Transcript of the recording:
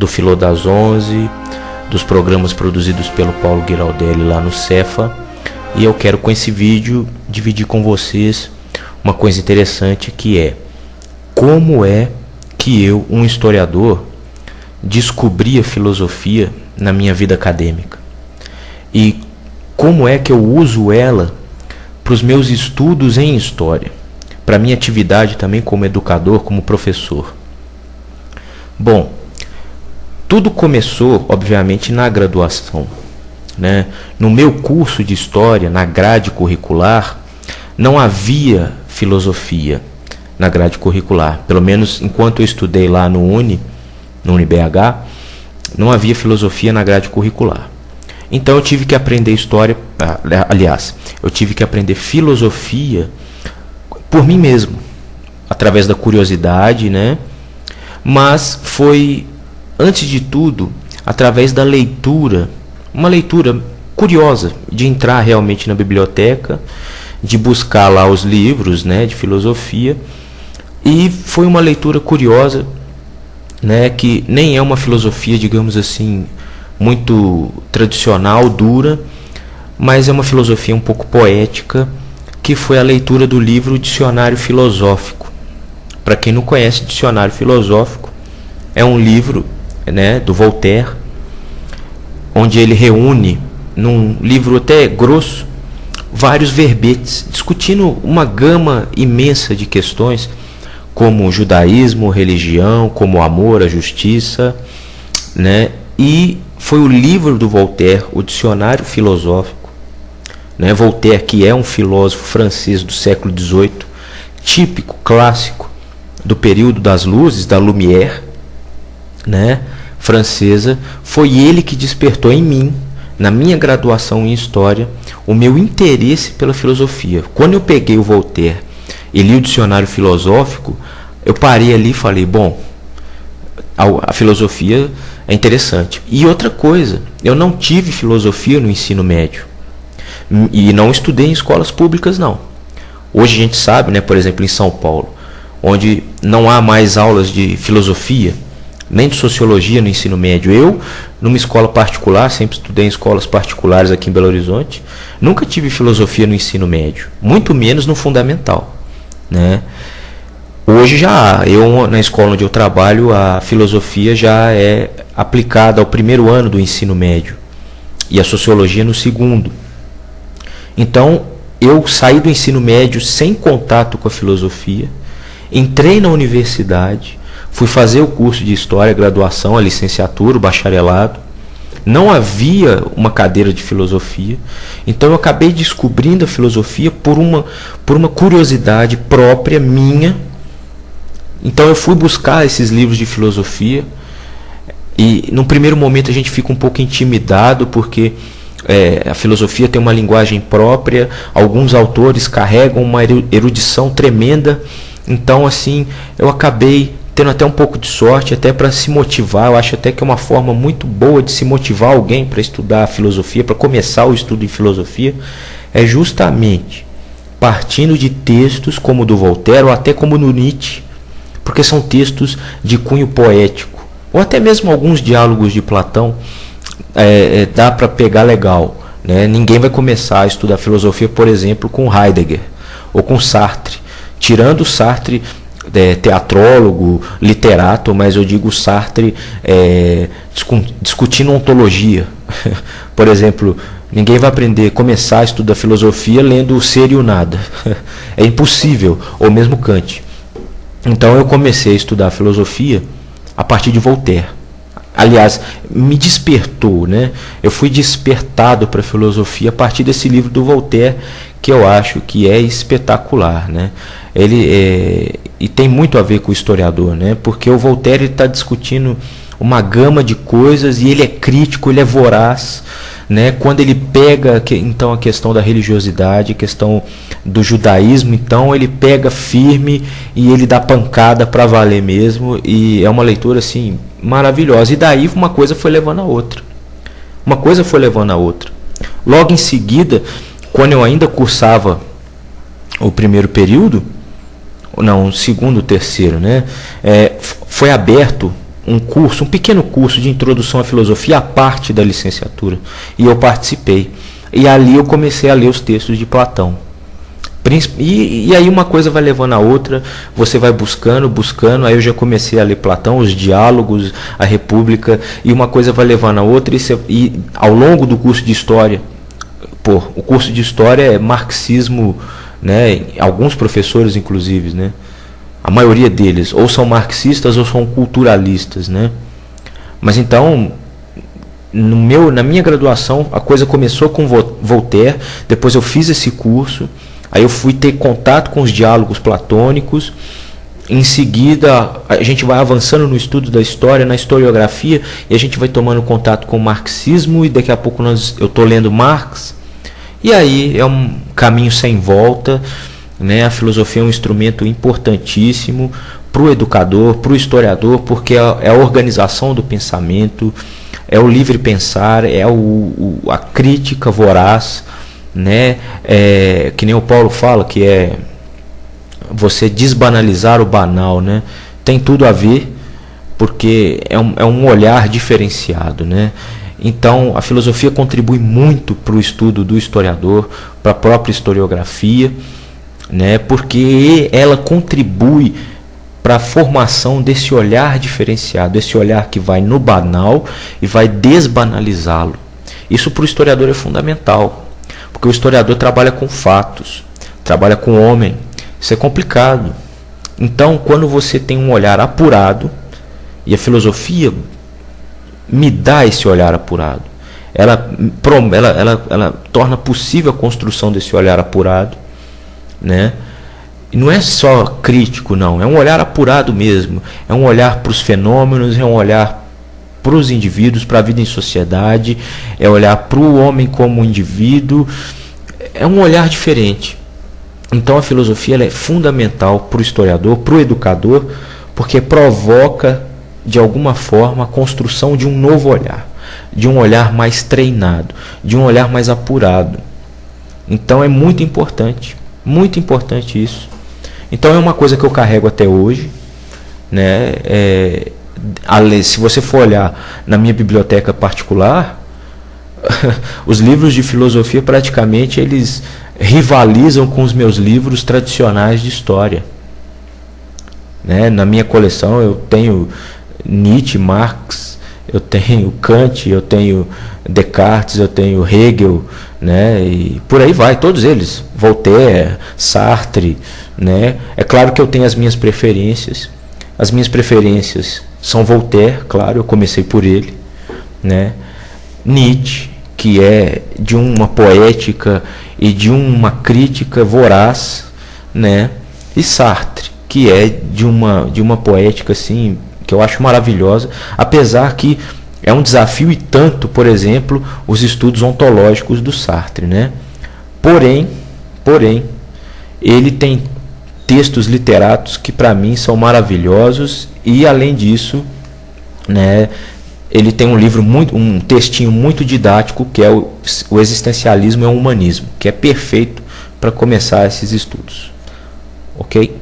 do Filô das 11, dos programas produzidos pelo Paulo Giraldelli lá no Cefa. E eu quero com esse vídeo dividir com vocês uma coisa interessante, que é como é que eu, um historiador, descobri a filosofia na minha vida acadêmica e como é que eu uso ela para os meus estudos em história, para minha atividade também como educador, como professor. Bom, tudo começou, obviamente, na graduação, né? No meu curso de história, na grade curricular, não havia filosofia na grade curricular. Pelo menos enquanto eu estudei lá no UniBH, não havia filosofia na grade curricular. Então eu tive que aprender história, aliás, eu tive que aprender filosofia por mim mesmo, através da curiosidade, né? Mas foi, antes de tudo, através da leitura, uma leitura curiosa, de entrar realmente na biblioteca, de buscar lá os livros, né, de filosofia, e foi uma leitura curiosa, né, que nem é uma filosofia, digamos assim, muito tradicional, dura, mas é uma filosofia um pouco poética, que foi a leitura do livro Dicionário Filosófico. Para quem não conhece, Dicionário Filosófico é um livro, né, do Voltaire, onde ele reúne, num livro até grosso, vários verbetes, discutindo uma gama imensa de questões, como judaísmo, religião, como amor, a justiça, né? E foi o livro do Voltaire, o Dicionário Filosófico, né? Voltaire, que é um filósofo francês do século XVIII, típico, clássico, do período das luzes, da Lumière, né, francesa, foi ele que despertou em mim, na minha graduação em História, o meu interesse pela filosofia. Quando eu peguei o Voltaire e li o Dicionário Filosófico, eu parei ali e falei, bom, a filosofia é interessante. E outra coisa, eu não tive filosofia no ensino médio. E não estudei em escolas públicas, não. Hoje a gente sabe, né, por exemplo, em São Paulo, onde não há mais aulas de filosofia, nem de sociologia no ensino médio. Eu, numa escola particular, sempre estudei em escolas particulares aqui em Belo Horizonte, nunca tive filosofia no ensino médio, muito menos no fundamental, né? Hoje já há. Na escola onde eu trabalho, a filosofia já é aplicada ao primeiro ano do ensino médio e a sociologia no segundo. Então, eu saí do ensino médio sem contato com a filosofia, entrei na universidade, fui fazer o curso de História, a graduação, a licenciatura, o bacharelado. Não havia uma cadeira de filosofia. Então eu acabei descobrindo a filosofia por uma curiosidade própria minha. Então eu fui buscar esses livros de filosofia. E num primeiro momento a gente fica um pouco intimidado, porque a filosofia tem uma linguagem própria. Alguns autores carregam uma erudição tremenda. Então assim, eu acabei tendo até um pouco de sorte, até para se motivar. Eu acho até que é uma forma muito boa de se motivar alguém para estudar a filosofia, para começar o estudo de filosofia, é justamente partindo de textos como o do Voltaire, ou até como no Nietzsche, porque são textos de cunho poético, ou até mesmo alguns diálogos de Platão, dá para pegar legal, né? Ninguém vai começar a estudar filosofia, por exemplo, com Heidegger ou com Sartre, tirando Sartre, teatrólogo, literato, mas eu digo Sartre discutindo ontologia. Por exemplo, ninguém vai começar a estudar filosofia lendo o Ser e o Nada. É impossível, ou mesmo Kant. Então eu comecei a estudar filosofia a partir de Voltaire. Aliás, me despertou, né? Eu fui despertado para a filosofia a partir desse livro do Voltaire, que eu acho que é espetacular, né? Ele e tem muito a ver com o historiador, né? Porque o Voltaire está discutindo uma gama de coisas e ele é crítico, ele é voraz, né? Quando ele pega então a questão da religiosidade, a questão do judaísmo, então ele pega firme e ele dá pancada para valer mesmo, e é uma leitura assim maravilhosa. E daí uma coisa foi levando a outra. Uma coisa foi levando a outra. Logo em seguida, quando eu ainda cursava o primeiro período, não, o segundo, o terceiro, né? Foi aberto um pequeno curso de introdução à filosofia à parte da licenciatura, e eu participei. E ali eu comecei a ler os textos de Platão. E aí uma coisa vai levando a outra, você vai buscando, aí eu já comecei a ler Platão, os diálogos, a República, e uma coisa vai levando a outra, e ao longo do curso de História, o curso de História é marxismo, né, alguns professores inclusive, né, a maioria deles, ou são marxistas ou são culturalistas, né, mas então, na minha graduação, a coisa começou com Voltaire, depois eu fiz esse curso. Aí eu fui ter contato com os diálogos platônicos. Em seguida, a gente vai avançando no estudo da história, na historiografia, e a gente vai tomando contato com o marxismo, e daqui a pouco eu estou lendo Marx. E aí é um caminho sem volta, né? A filosofia é um instrumento importantíssimo para o educador, para o historiador, porque é a organização do pensamento, é o livre pensar, é a crítica voraz, né? Que nem o Paulo fala, que é você desbanalizar o banal, né? Tem tudo a ver, porque é um olhar diferenciado, né? Então a filosofia contribui muito para o estudo do historiador, para a própria historiografia, né? Porque ela contribui para a formação desse olhar diferenciado, esse olhar que vai no banal e vai desbanalizá-lo. Isso para o historiador é fundamental, porque o historiador trabalha com fatos, trabalha com o homem. Isso é complicado. Então, quando você tem um olhar apurado, e a filosofia me dá esse olhar apurado, ela torna possível a construção desse olhar apurado, né? E não é só crítico, não, é um olhar apurado mesmo, é um olhar para os fenômenos, é um olhar para os indivíduos, para a vida em sociedade, é olhar para o homem como indivíduo, é um olhar diferente. Então a filosofia ela é fundamental para o historiador, para o educador, porque provoca de alguma forma a construção de um novo olhar, de um olhar mais treinado, de um olhar mais apurado. Então é muito importante isso. Então é uma coisa que eu carrego até hoje, né? Se você for olhar na minha biblioteca particular, os livros de filosofia praticamente eles rivalizam com os meus livros tradicionais de história, né? Na minha coleção eu tenho Nietzsche, Marx, eu tenho Kant, eu tenho Descartes, eu tenho Hegel, né? E por aí vai, todos eles, Voltaire, Sartre, né? É claro que eu tenho as minhas preferências. As minhas preferências são Voltaire, claro, eu comecei por ele, né? Nietzsche, que é de uma poética e de uma crítica voraz, né? E Sartre, que é de uma poética assim que eu acho maravilhosa, apesar que é um desafio e tanto, por exemplo, os estudos ontológicos do Sartre, né? Porém, ele tem textos literatos que para mim são maravilhosos e além disso, né, ele tem um textinho muito didático que é o Existencialismo é o Humanismo, que é perfeito para começar esses estudos. OK?